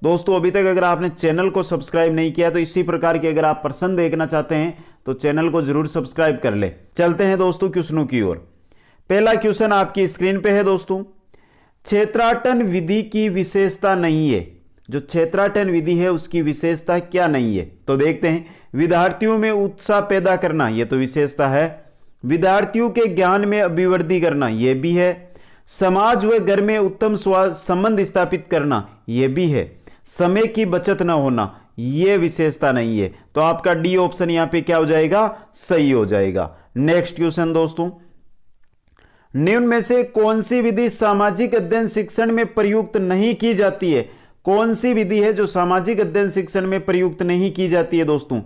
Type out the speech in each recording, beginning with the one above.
दोस्तों अभी तक अगर आपने चैनल को सब्सक्राइब नहीं किया तो इसी प्रकार के अगर आप प्रश्न देखना चाहते हैं तो चैनल को जरूर सब्सक्राइब कर ले। चलते हैं दोस्तों क्वेश्चनों की ओर। पहला क्वेश्चन आपकी स्क्रीन पे है दोस्तों, क्षेत्राटन विधि की विशेषता नहीं है। जो क्षेत्राटन विधि है उसकी विशेषता क्या नहीं है, तो देखते हैं। विद्यार्थियों में उत्साह पैदा करना, यह तो विशेषता है। विद्यार्थियों के ज्ञान में अभिवृद्धि करना, यह भी है। समाज व घर में उत्तम संबंध स्थापित करना, यह भी है। समय की बचत न होना, यह विशेषता नहीं है। तो आपका डी ऑप्शन यहां पे क्या हो जाएगा, सही हो जाएगा। नेक्स्ट क्वेश्चन दोस्तों, निम्न में से कौन सी विधि सामाजिक अध्ययन शिक्षण में प्रयुक्त नहीं की जाती है। कौन सी विधि है जो सामाजिक अध्ययन शिक्षण में प्रयुक्त नहीं की जाती है दोस्तों।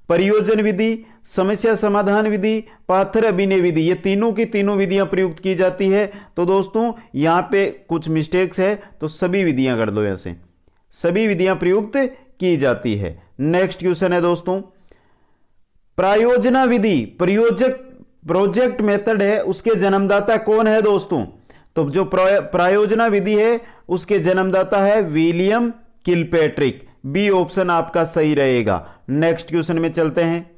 परियोजन विधि, समस्या समाधान विधि, पाथर अभिनय विधि, ये तीनों की तीनों विधियां प्रयुक्त की जाती है। तो दोस्तों यहां पे कुछ मिस्टेक्स है, तो सभी विधियां कर दो ऐसे, सभी विधियां प्रयुक्त की जाती है। नेक्स्ट क्वेश्चन है दोस्तों, प्रायोजना विधि, प्रोजेक्ट मेथड है, उसके जन्मदाता कौन है दोस्तों। तो जो प्रायोजना विधि है उसके जन्मदाता है विलियम किलपैट्रिक। बी ऑप्शन आपका सही रहेगा। नेक्स्ट क्वेश्चन में चलते हैं।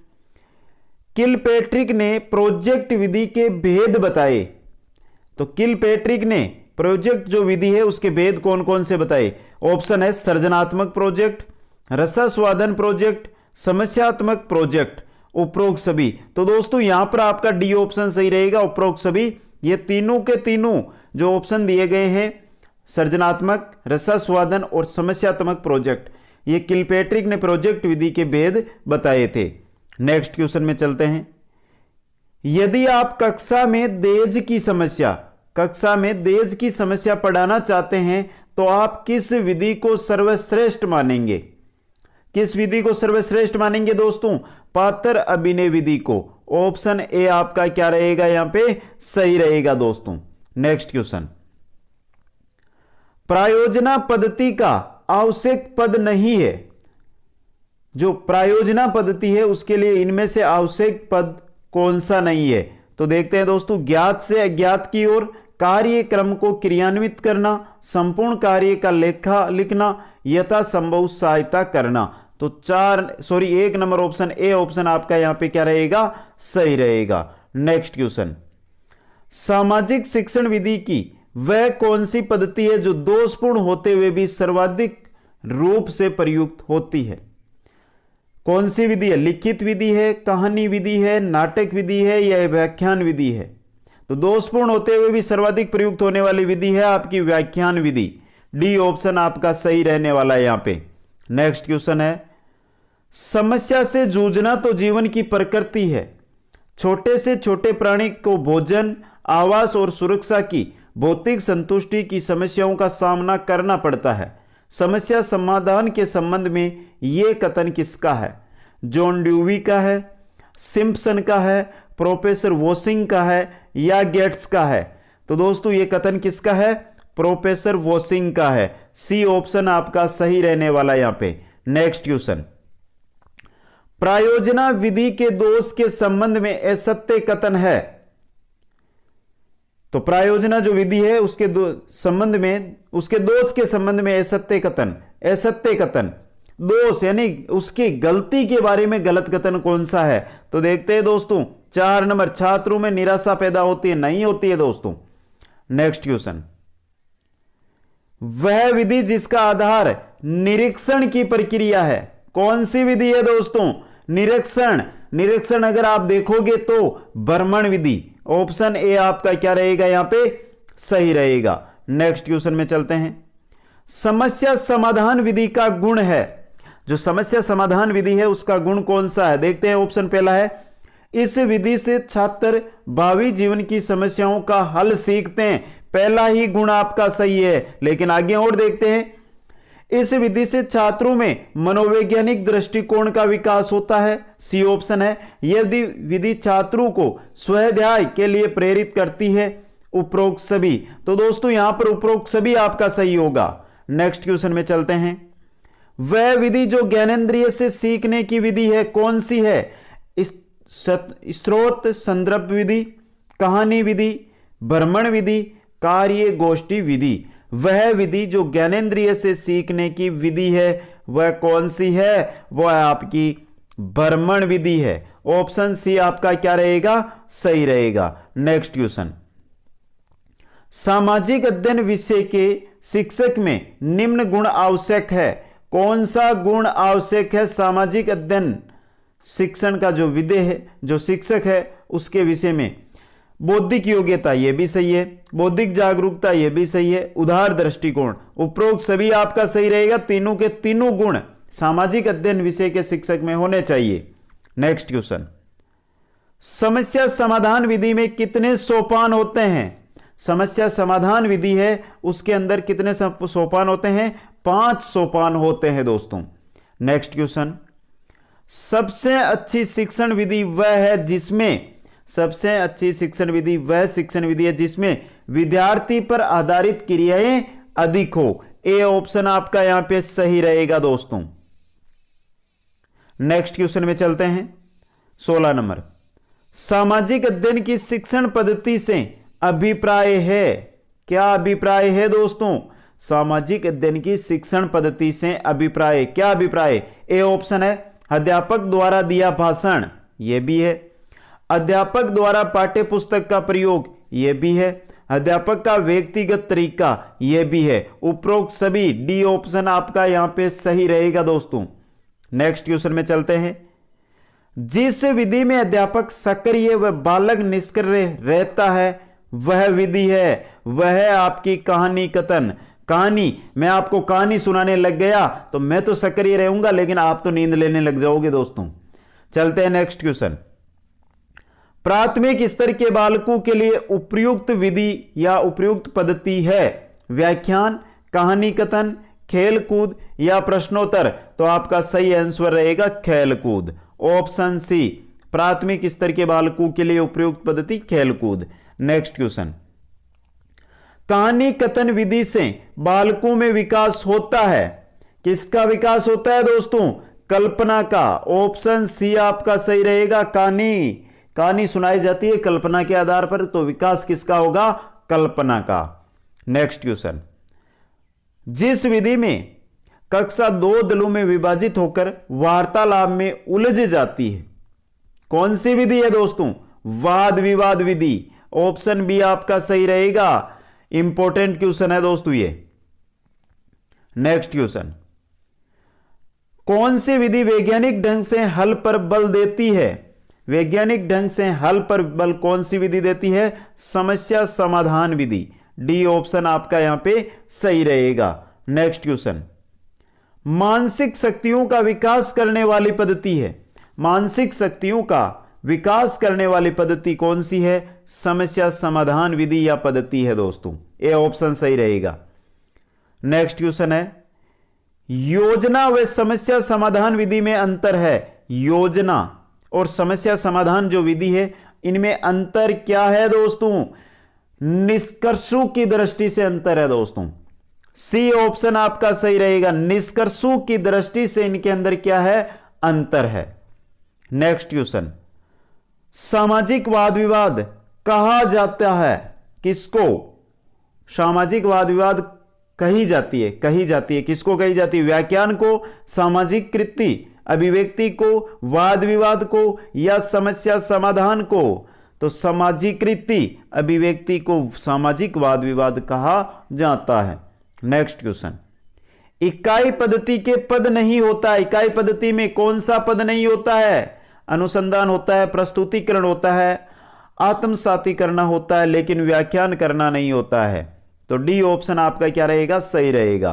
किलपैट्रिक ने प्रोजेक्ट विधि के भेद बताए। तो किलपैट्रिक ने प्रोजेक्ट जो विधि है उसके भेद कौन कौन से बताए। ऑप्शन है सृजनात्मक प्रोजेक्ट, रसास्वादन प्रोजेक्ट, समस्यात्मक प्रोजेक्ट, उपरोक्त सभी। तो दोस्तों यहां पर आपका डी ऑप्शन सही रहेगा, उपरोक्त सभी। ये तीनों के तीनों जो ऑप्शन दिए गए हैं, सृजनात्मक, रसास्वादन और समस्यात्मक प्रोजेक्ट, ये किलपैट्रिक ने प्रोजेक्ट विधि के भेद बताए थे। नेक्स्ट क्वेश्चन में चलते हैं। यदि आप कक्षा में देज की समस्या पढ़ाना चाहते हैं तो आप किस विधि को सर्वश्रेष्ठ मानेंगे। किस विधि को सर्वश्रेष्ठ मानेंगे दोस्तों, पाथर अभिनय विधि को। ऑप्शन ए आपका क्या रहेगा, यहां पे सही रहेगा दोस्तों। नेक्स्ट क्वेश्चन, प्रायोजना पद्धति का आवश्यक पद नहीं है। जो प्रायोजना पद्धति है उसके लिए इनमें से आवश्यक पद कौन सा नहीं है। तो देखते हैं दोस्तों, ज्ञात से अज्ञात की ओर, कार्यक्रम को क्रियान्वित करना, संपूर्ण कार्य का लेखा लिखना, यथासंभव सहायता करना। तो एक नंबर ऑप्शन ए ऑप्शन आपका यहां पे क्या रहेगा, सही रहेगा। नेक्स्ट क्वेश्चन, सामाजिक शिक्षण विधि की वह कौन सी पद्धति है जो दोषपूर्ण होते हुए भी सर्वाधिक रूप से प्रयुक्त होती है। कौन सी विधि है, लिखित विधि है, कहानी विधि है, नाटक विधि है या व्याख्यान विधि है। तो दोषपूर्ण होते हुए भी सर्वाधिक प्रयुक्त होने वाली विधि है आपकी व्याख्यान विधि। डी ऑप्शन आपका सही रहने वाला है यहां पे। नेक्स्ट क्वेश्चन है, समस्या से जूझना तो जीवन की प्रकृति है। छोटे से छोटे प्राणी को भोजन, आवास और सुरक्षा की भौतिक संतुष्टि की समस्याओं का सामना करना पड़ता है। समस्या समाधान के संबंध में यह कथन किसका है, जॉन ड्यूवी का है, सिम्पसन का है, प्रोफेसर वॉशिंग का है या गेट्स का है। तो दोस्तों यह कथन किसका है, प्रोफेसर वॉशिंग का है। सी ऑप्शन आपका सही रहने वाला यहां पे। नेक्स्ट क्वेश्चन, प्रायोजना विधि के दोष के संबंध में असत्य कथन है। तो प्रायोजना जो विधि है उसके दोष के संबंध में असत्य कथन, दोष यानी उसकी गलती के बारे में गलत कथन कौन सा है। तो देखते हैं दोस्तों, 4 नंबर, छात्रों में निराशा पैदा होती है, नहीं होती है दोस्तों। नेक्स्ट क्वेश्चन, वह विधि जिसका आधार निरीक्षण की प्रक्रिया है। कौन सी विधि है दोस्तों, निरीक्षण अगर आप देखोगे तो भ्रमण विधि। ऑप्शन ए आपका क्या रहेगा, यहां पे सही रहेगा। नेक्स्ट क्वेश्चन में चलते हैं। समस्या समाधान विधि का गुण है, जो समस्या समाधान विधि है उसका गुण कौन सा है। देखते हैं, ऑप्शन पहला है, इस विधि से छात्र भावी जीवन की समस्याओं का हल सीखते हैं। पहला ही गुण आपका सही है, लेकिन आगे और देखते हैं। इस विधि से छात्रों में मनोवैज्ञानिक दृष्टिकोण का विकास होता है। सी ऑप्शन है, यह विधि छात्रों को स्वाध्याय के लिए प्रेरित करती है। उपरोक्त सभी। तो दोस्तों यहां पर उपरोक्त सभी आपका सही होगा। नेक्स्ट क्वेश्चन में चलते हैं। वह विधि जो ज्ञानेंद्रिय से सीखने की विधि है कौन सी है। स्रोत संदर्भ विधि, कहानी विधि, भ्रमण विधि, कार्य गोष्ठी विधि। वह विधि जो ज्ञानेंद्रिय से सीखने की विधि है वह कौन सी है? वह आपकी भ्रमण विधि है। ऑप्शन सी आपका क्या रहेगा? सही रहेगा। नेक्स्ट क्वेश्चन, सामाजिक अध्ययन विषय के शिक्षक में निम्न गुण आवश्यक है। कौन सा गुण आवश्यक है सामाजिक अध्ययन शिक्षण का जो विधि है, जो शिक्षक है उसके विषय में? बौद्धिक योग्यता, यह भी सही है। बौद्धिक जागरूकता, यह भी सही है। उदार दृष्टिकोण, उपरोक्त सभी आपका सही रहेगा। तीनों के तीनों गुण सामाजिक अध्ययन विषय के शिक्षक में होने चाहिए। नेक्स्ट क्वेश्चन, समस्या समाधान विधि में कितने सोपान होते हैं? समस्या समाधान विधि है उसके अंदर कितने सोपान होते हैं? 5 सोपान होते हैं दोस्तों। नेक्स्ट क्वेश्चन, सबसे अच्छी शिक्षण विधि वह है जिसमें, सबसे अच्छी शिक्षण विधि वह शिक्षण विधि है जिसमें विद्यार्थी पर आधारित क्रियाएं अधिक हो। ए ऑप्शन आपका यहां पे सही रहेगा दोस्तों। नेक्स्ट क्वेश्चन में चलते हैं। 16 नंबर, सामाजिक अध्ययन की शिक्षण पद्धति से अभिप्राय है। क्या अभिप्राय है दोस्तों? सामाजिक अध्ययन की शिक्षण पद्धति से अभिप्राय, क्या अभिप्राय? ए ऑप्शन है अध्यापक द्वारा दिया भाषण, यह भी है। अध्यापक द्वारा पाठ्य पुस्तक का प्रयोग, यह भी है। अध्यापक का व्यक्तिगत तरीका, यह भी है। उपरोक्त सभी, डी ऑप्शन आपका यहां पे सही रहेगा दोस्तों। नेक्स्ट क्वेश्चन में चलते हैं। जिस विधि में अध्यापक सक्रिय व बालक निष्क्रिय रहता है वह विधि है, वह है आपकी कहानी कथन। कहानी, मैं आपको कहानी सुनाने लग गया तो मैं तो सक्रिय रहूंगा लेकिन आप तो नींद लेने लग जाओगे दोस्तों। चलते हैं नेक्स्ट क्वेश्चन, प्राथमिक स्तर के बालकों के लिए उपयुक्त विधि या उपयुक्त पद्धति है? व्याख्यान, कहानी कथन, खेल कूद या प्रश्नोत्तर? तो आपका सही आंसर रहेगा खेल कूद। ऑप्शन सी, प्राथमिक स्तर के बालकों के लिए उपयुक्त पद्धति खेल कूद। नेक्स्ट क्वेश्चन, कहानी कथन विधि से बालकों में विकास होता है। किसका विकास होता है दोस्तों? कल्पना का। ऑप्शन सी आपका सही रहेगा। कहानी सुनाई जाती है कल्पना के आधार पर, तो विकास किसका होगा? कल्पना का। नेक्स्ट क्वेश्चन, जिस विधि में कक्षा 2 दलों में विभाजित होकर वार्तालाप में उलझ जाती है, कौन सी विधि है दोस्तों? वाद विवाद विधि। ऑप्शन बी आपका सही रहेगा। इंपॉर्टेंट क्वेश्चन है दोस्तों ये। नेक्स्ट क्वेश्चन, कौन सी विधि वैज्ञानिक ढंग से हल पर बल देती है? वैज्ञानिक ढंग से हल पर बल कौन सी विधि देती है? समस्या समाधान विधि। डी ऑप्शन आपका यहां पे सही रहेगा। नेक्स्ट क्वेश्चन, मानसिक शक्तियों का विकास करने वाली पद्धति है। मानसिक शक्तियों का विकास करने वाली पद्धति कौन सी है? समस्या समाधान विधि या पद्धति है दोस्तों। ए ऑप्शन सही रहेगा। नेक्स्ट क्वेश्चन है, योजना व समस्या समाधान विधि में अंतर है। योजना और समस्या समाधान जो विधि है इनमें अंतर क्या है दोस्तों? निष्कर्षों की दृष्टि से अंतर है दोस्तों। सी ऑप्शन आपका सही रहेगा। निष्कर्षों की दृष्टि से इनके अंदर क्या है? अंतर है। नेक्स्ट क्वेश्चन, सामाजिक वाद विवाद कहा जाता है किसको? सामाजिक वाद विवाद कही जाती है किसको कही जाती है? व्याख्यान को, सामाजिक कृति, अभिव्यक्ति को, वाद विवाद को या समस्या समाधान को? तो सामाजिक कृति, अभिव्यक्ति को सामाजिक वाद विवाद कहा जाता है। नेक्स्ट क्वेश्चन, इकाई पद्धति के पद नहीं होता। इकाई पद्धति में कौन सा पद नहीं होता है? अनुसंधान होता है, प्रस्तुतिकरण होता है, आत्मसाती करना होता है, लेकिन व्याख्यान करना नहीं होता है। तो डी ऑप्शन आपका क्या रहेगा? सही रहेगा।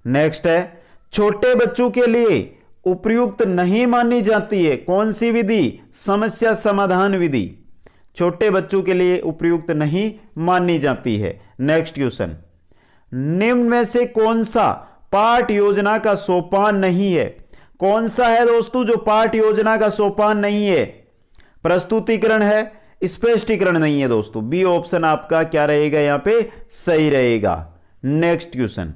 नेक्स्ट है, छोटे बच्चों के लिए उपयुक्त नहीं मानी जाती है कौन सी विधि? समस्या समाधान विधि। छोटे बच्चों के लिए उपयुक्त नहीं मानी जाती है। नेक्स्ट क्वेश्चन, निम्न में से कौन सा पाठ योजना का सोपान नहीं है? कौन सा है दोस्तों जो पाठ योजना का सोपान नहीं है? प्रस्तुतिकरण है, स्पष्टीकरण नहीं है दोस्तों। बी ऑप्शन आपका क्या रहेगा? यहां पे सही रहेगा। नेक्स्ट क्वेश्चन,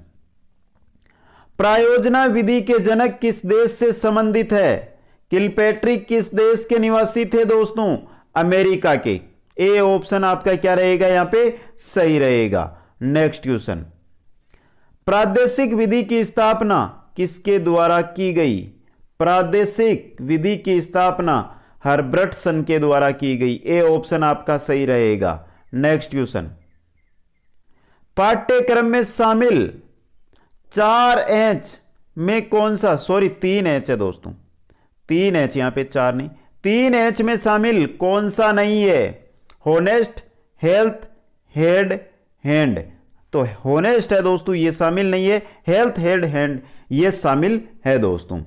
प्रायोजना विधि के जनक किस देश से संबंधित है? किलपेट्रिक किस देश के निवासी थे दोस्तों? अमेरिका के। ए ऑप्शन आपका क्या रहेगा यहां पे सही रहेगा। नेक्स्ट क्वेश्चन, प्रादेशिक विधि की स्थापना किसके द्वारा की गई? प्रादेशिक विधि की स्थापना हर्बर्टसन के द्वारा की गई। ए ऑप्शन आपका सही रहेगा। नेक्स्ट क्वेश्चन, पाठ्यक्रम में शामिल 4H में कौन सा, सॉरी 3H है दोस्तों, 3H यहां पे 4 नहीं, 3H में शामिल कौन सा नहीं है? Honest, health, head, hand. तो होनेस्ट है दोस्तों, ये शामिल नहीं है। हेल्थ, हेड, हैंड ये शामिल है दोस्तों।